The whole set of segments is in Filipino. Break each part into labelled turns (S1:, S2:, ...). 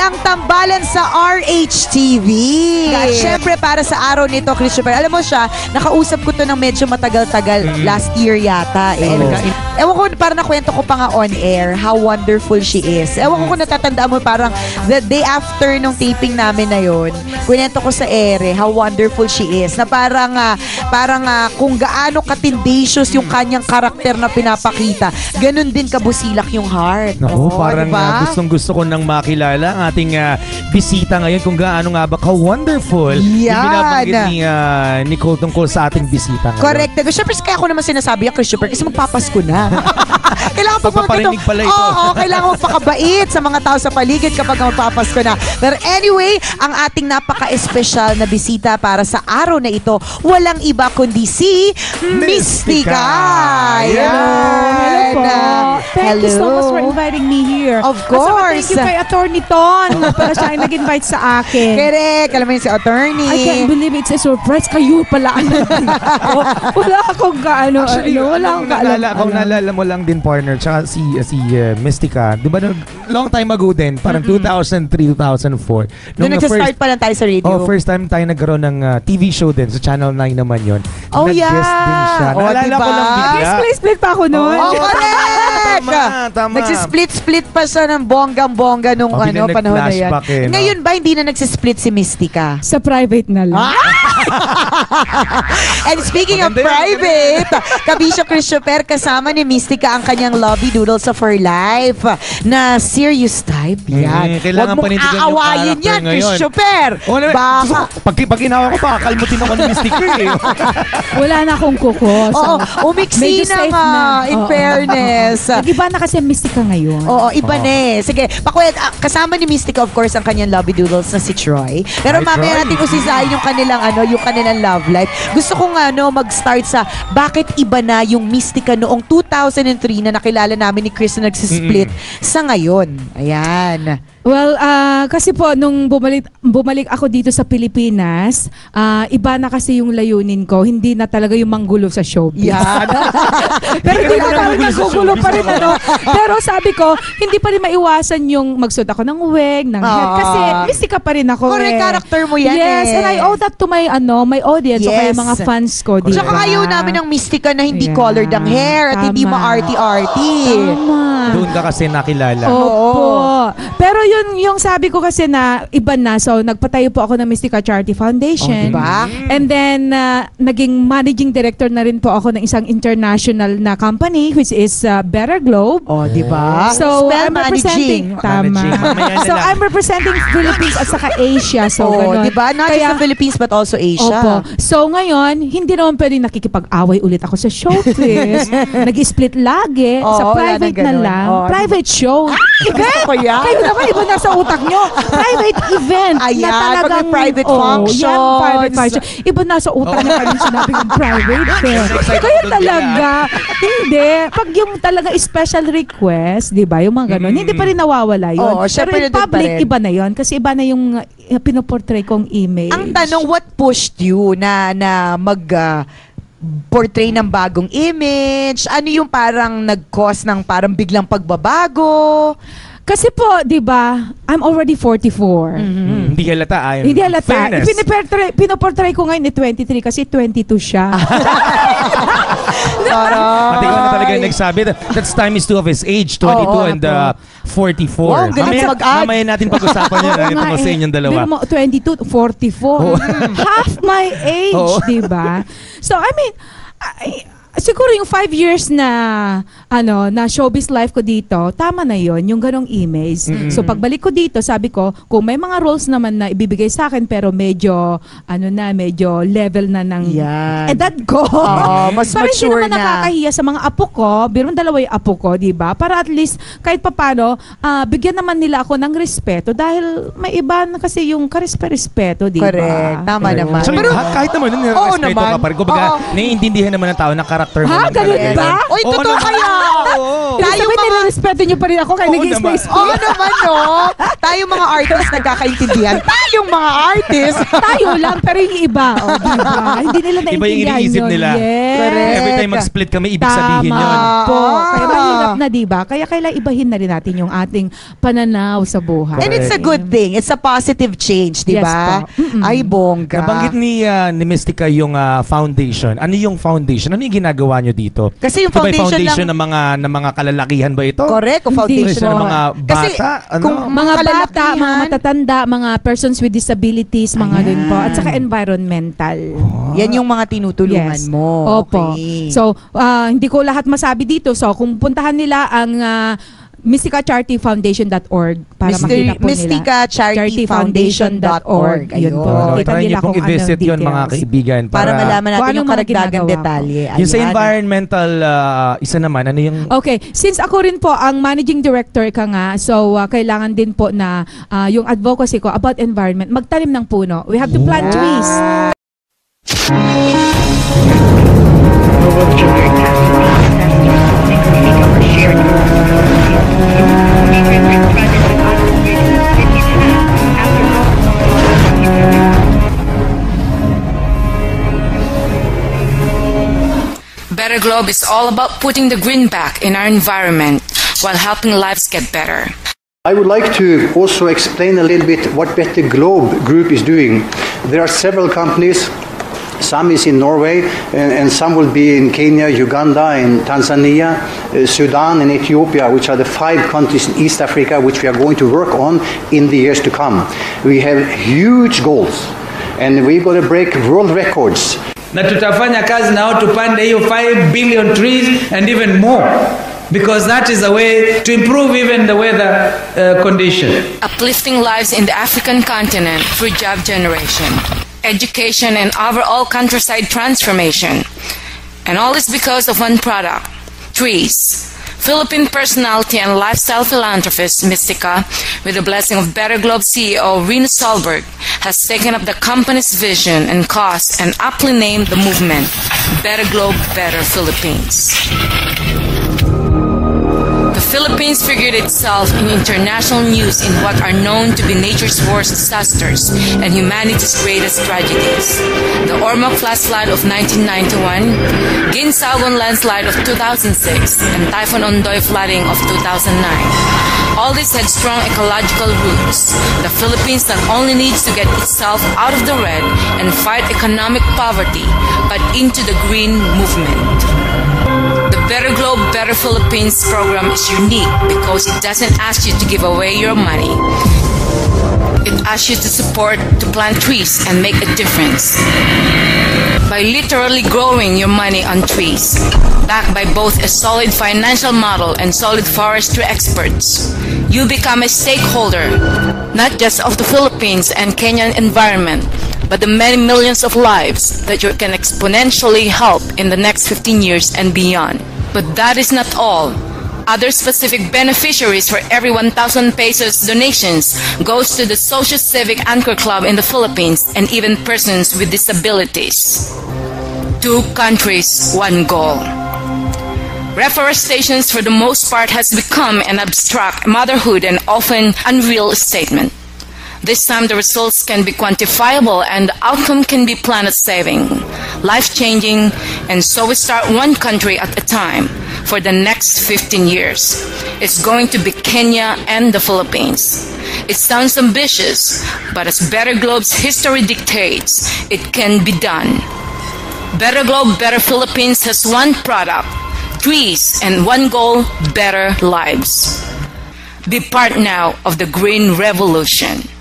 S1: ang tambalan sa RHTV. At syempre, para sa araw nito, Christopher, alam mo siya, nakausap ko to ng medyo matagal-tagal, last year yata. Ewan ko, parang nakwento ko pa nga on air, how wonderful she is. Ewan ko kung natatandaan mo, parang the day after nung taping namin na yun, kwento ko sa ere, how wonderful she is. Na parang kung gaano katindicious yung kanyang karakter na pinapakita, ganun din kabusilak yung heart.
S2: Naku, parang gustong-gusto ko nang makilala ang ating bisita ngayon kung gaano nga ba ka-wonderful yung binabanggit ni Nicole tungkol sa ating bisita ngayon.
S1: Correct. Siyempre, kaya ko naman sinasabi yan, Christopher, kasi magpapasko na. Kailangan
S2: pagpaparinig pala ito.
S1: Oo, kailangan magpakabait sa mga tao sa paligid kapag magpapasko na. Pero anyway, ang ating napaka-espesyal na bisita para sa araw na ito, walang iba kundi si Mystica.
S3: Hello po. Thank you so much for inviting me here.
S1: Of course.
S3: Thank you kay Attorney Ton para siya ay nag-invite sa akin.
S1: Correct. Alam mo yun si Attorney.
S3: I can't believe it's a surprise. Kayo pala ang nandito. Wala akong kaano.
S2: Actually,
S3: wala akong kaalam.
S2: Kung naalala mo lang din, partner, tsaka si Mystica, di ba long time ago din, parang 2003, 2004.
S1: Nung nagsa-start pa lang tayo sa radio.
S2: Oh, first time tayo nagkaroon ng TV show din sa Channel 9 naman yun.
S1: Oh,
S2: nag-guest din siya. Naalala ko lang bigla.
S3: Split pa ako noon.
S1: Oh, correct!
S2: Tama.
S1: Nagsisplit-split pa siya ng bonggang-bongga nung panahon na yan. Ngayon ba hindi na nagsisplit si Mystica?
S3: Sa private na lang.
S1: And speaking of private, Kabisyo Christopher, kasama ni Mystica ang kanyang lovey doodles of her life na serious type. Yan.
S2: Kailangan
S1: Huwag mong aawayin yan, Christopher.
S2: Baka. Pag inawa ko pa, kalmutin ako ni Mystica eh.
S3: Wala na akong kuko.
S1: Oo, umiksi na nga, in fairness.
S3: Nag-iba na kasi Mystica ngayon.
S1: Oo, iba na eh. Sige, kasama ni Mystica of course ang kanyang lovey doodles na si Troy. Pero mamaya natin usisahin yung kanilang love life. Gusto kong mag-start sa bakit iba na yung Mystica noong 2003 na nakilala namin ni Chris na nagsisplit sa ngayon. Ayan.
S3: Well, kasi po, nung bumalik ako dito sa Pilipinas, iba na kasi yung layunin ko. Hindi na talaga yung manggulo sa showbiz.
S1: Yan.
S3: Pero hindi na talaga nagugulo pa rin. Pero sabi ko, hindi pa rin maiwasan yung magsuot ako ng wig, ng head. Kasi Mystica pa rin ako.
S1: Correct, character mo yan.
S3: Yes, and I owe that to my audience o kaya mga fans ko. Diba?
S1: Tsaka ayaw namin ng Mystica na hindi colored ang hair at hindi ma-arty-arty.
S3: Tama.
S2: Doon ka kasi nakilala.
S3: Opo. Pero yung sabi ko kasi na iba na, so nagpatayo po ako ng Mystica Charity Foundation.
S1: Diba?
S3: And then, naging managing director na rin po ako ng isang international na company which is Better Globe.
S1: Diba?
S3: So, I'm representing. Tama. So, I'm representing Philippines at saka Asia. So, ganun.
S1: Diba? Not just the Philippines but also Asia.
S3: Opo. So, ngayon, hindi naman pwedeng nakikipag-away ulit ako sa showbiz. Nag-split lagi. Sa private na lang. Private show.
S1: Gusto ko yan.
S3: Kayo naman, iba na sa utak nyo. Private event.
S1: Ayan,
S3: na talagang
S1: private functions.
S3: Yan, private function. Iba na sa utak nyo kung sinabi ng private. Kaya talaga. Hindi. Pag yung talaga special request, di ba, yung mga ganun, hindi pa rin nawawala yun. Pero in public, iba na yun. Kasi iba na yung pinoportray kong image.
S1: Ang tanong, what pushed you na portray ng bagong image? Ano yung parang nag-cause ng parang biglang pagbabago?
S3: Kasi po, di ba, I'm already 44.
S2: Hindi halata.
S3: Hindi halata. Pinoportray ko ngayon ni 23 kasi 22 siya.
S2: Pati ko na talaga nagsabi. That's time is two of his age, 22 and 44.
S1: Wow, galing mag-add.
S2: Mamaya natin pag-usapan yan. Ito mo sa inyong dalawa.
S3: 22, 44. Half my age, di ba? So, I mean, siguro yung 5 years na showbiz life ko dito, tama na yon yung ganong image. So pagbalik ko dito, sabi ko, kung may mga roles naman na ibibigay sa akin pero medyo medyo level na ng edad ko.
S1: Mas
S3: para
S1: mature
S3: hindi naman nakakahiya sa mga apo ko, biro dalawa yung apo ko, di ba? Para at least kahit papano, bigyan naman nila ako ng respeto dahil may iba na kasi yung karespeto, di ba?
S1: Correct. Tama naman.
S2: Pero kahit naman, respeto ka pa rin. Kumbaga, naiintindihan naman ng tao na karakter character mo
S3: Ha?
S2: ng
S3: Ganun
S2: kalagayan.
S3: ba?
S1: Oy,
S2: Oo
S1: totoo
S2: naman.
S1: kaya?
S2: Oo.
S1: Tayo mga...
S3: Nire-respeto niyo pa rin ako kaya
S2: Oo
S3: nag-i-space
S2: naman.
S1: Oo naman, no? Tayo mga artist nagkakaintindihan. Tayong mga artist.
S3: Tayo lang, pero yung iba, diba? Hindi nila
S2: Iba yung
S3: naintindihan
S2: iniisip
S3: yun.
S2: nila.
S3: Yes.
S1: Correct.
S2: Every time mag-split kami, ibig sabihin
S3: Tama
S2: yun.
S3: po. Kaya mahirap na, diba? Kaya kailangan ibahin na rin natin yung ating pananaw sa buhay.
S1: And it's a good thing. It's a positive change, di
S3: Yes
S1: ba?
S3: po. Mm-mm.
S1: Ay, bongga.
S2: Nabanggit ni Mystica yung foundation. Ano yung foundation? Ano yung ginagawa nyo dito?
S1: Kasi yung
S2: Ito ba yung
S1: foundation
S2: foundation ng mga kalalakihan ba ito?
S1: Correct, kung foundation
S2: Ng
S3: po.
S2: mga
S1: Kasi
S2: bata? Ano?
S1: kung
S3: Mga bata,
S1: kalalakihan,
S3: mga matatanda, mga persons with disabilities, mga
S1: Ayan.
S3: rin po. At saka environmental.
S1: yan yung mga tinutulungan
S3: Yes.
S1: mo.
S3: Opo.
S1: Okay.
S3: So, hindi ko lahat masabi dito. So, kung puntahan nila ang mysticacharityfoundation.org para makita po nila.
S1: mysticacharityfoundation.org.
S3: Yun po.
S1: Ayun.
S3: Kita
S2: Try
S3: nila
S2: nyo pong
S3: kung anong
S2: i-visit yun mga
S3: details.
S2: kaibigan.
S1: Para malaman natin
S3: Kung ano
S1: yung
S3: mga
S1: karagdagang
S3: ginagawa ko.
S1: detalye.
S2: Yung sa
S1: Ayan.
S2: environmental, isa naman, ano yung...
S3: Okay, since ako rin po ang managing director ka nga, so kailangan din po na yung advocacy ko about environment, magtanim ng puno. We have to plant trees.
S4: Better Globe is all about putting the green back in our environment while helping lives get better.
S5: I would like to also explain a little bit what Better Globe Group is doing. There are several companies. Some is in Norway, and some will be in Kenya, Uganda, in Tanzania, Sudan, and Ethiopia, which are the 5 countries in East Africa which we are going to work on in the years to come. We have huge goals, and we're going to break world records.
S6: Na tutafanya kazi na wao tupande hiyo 5 billion trees and even more, because that is a way to improve even the weather condition.
S4: Uplifting lives in the African continent through job generation, education, and overall countryside transformation. And all is because of one product, trees. Philippine personality and lifestyle philanthropist Mystica, with the blessing of Better Globe CEO Rena Solberg, has taken up the company's vision and cause and aptly named the movement Better Globe, Better Philippines. The Philippines figured itself in international news in what are known to be nature's worst disasters and humanity's greatest tragedies. The Ormoc flash flood of 1991, Ginsagon landslide of 2006, and Typhoon Ondoy flooding of 2009. All this had strong ecological roots. The Philippines not only needs to get itself out of the red and fight economic poverty, but into the green movement. The Better Globe, Better Philippines program is unique because it doesn't ask you to give away your money. It asks you to support, to plant trees and make a difference. By literally growing your money on trees, backed by both a solid financial model and solid forestry experts, you become a stakeholder, not just of the Philippines and Kenyan environment, but the many millions of lives that you can exponentially help in the next 15 years and beyond. But that is not all. Other specific beneficiaries for every 1,000 pesos donations goes to the Social Civic Anchor Club in the Philippines and even persons with disabilities. 2 countries, 1 goal. Reforestation for the most part has become an abstract motherhood and often unreal statement. This time the results can be quantifiable and the outcome can be planet-saving, life-changing, and so we start 1 country at a time for the next 15 years. It's going to be Kenya and the Philippines. It sounds ambitious, but as Better Globe's history dictates, it can be done. Better Globe, Better Philippines has 1 product, trees, and 1 goal, better lives. Be part now of the Green Revolution.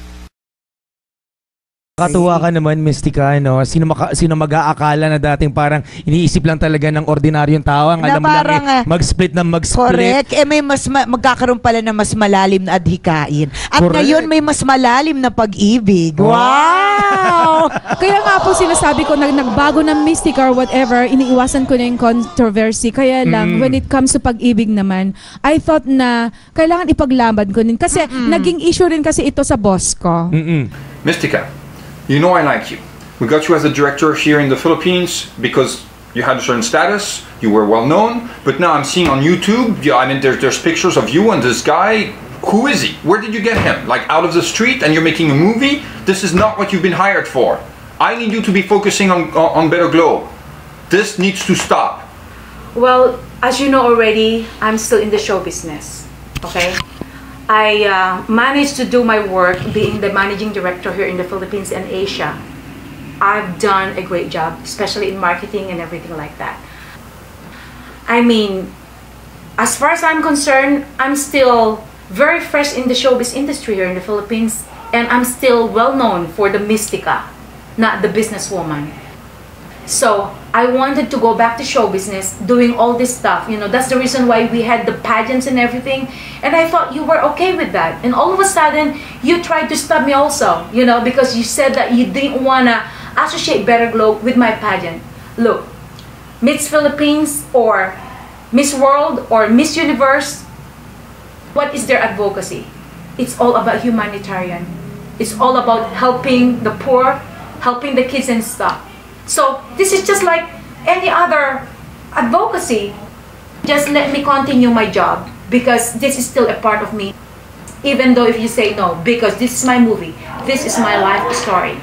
S2: Katuwa ka naman, Mystica, no? Sino mag-aakala na dating parang iniisip lang talaga ng ordinaryong tao, ang alam mo lang mag-split na mag-split.
S1: Correct. May magkakaroon pala na mas malalim na adhikain. At
S2: Correct.
S1: ngayon may mas malalim na pag-ibig.
S3: Wow! Kaya nga po sinasabi ko na nagbago ng Mystica or whatever, iniiwasan ko na yung controversy. Kaya lang, when it comes to pag-ibig naman, I thought na kailangan ipaglaban ko din. Kasi naging issue rin kasi ito sa boss ko.
S7: Mystica, you know I like you. We got you as a director here in the Philippines because You had a certain status, you were well known, but now I'm seeing on YouTube, I mean, there's pictures of you and this guy. Who is he? Where did you get him? Like out of the street and you're making a movie? This is not what you've been hired for. I need you to be focusing on Better Globe. This needs to stop.
S8: Well, as you know already, I'm still in the show business, okay? I managed to do my work being the managing director here in the Philippines and Asia. I've done a great job, especially in marketing and everything like that. I mean, as far as I'm concerned, I'm still very fresh in the showbiz industry here in the Philippines, and I'm still well known for the mystica, not the businesswoman. So I wanted to go back to show business, doing all this stuff. You know, that's the reason why we had the pageants and everything. And I thought you were okay with that. And all of a sudden, you tried to stop me also, you know, because you said that you didn't want to associate Better Globe with my pageant. Look, Miss Philippines or Miss World or Miss Universe, what is their advocacy? It's all about humanitarian. It's all about helping the poor, helping the kids and stuff. So this is just like any other advocacy. Just let me continue my job because this is still a part of me. Even though if you say no, because this is my movie, this is my life story.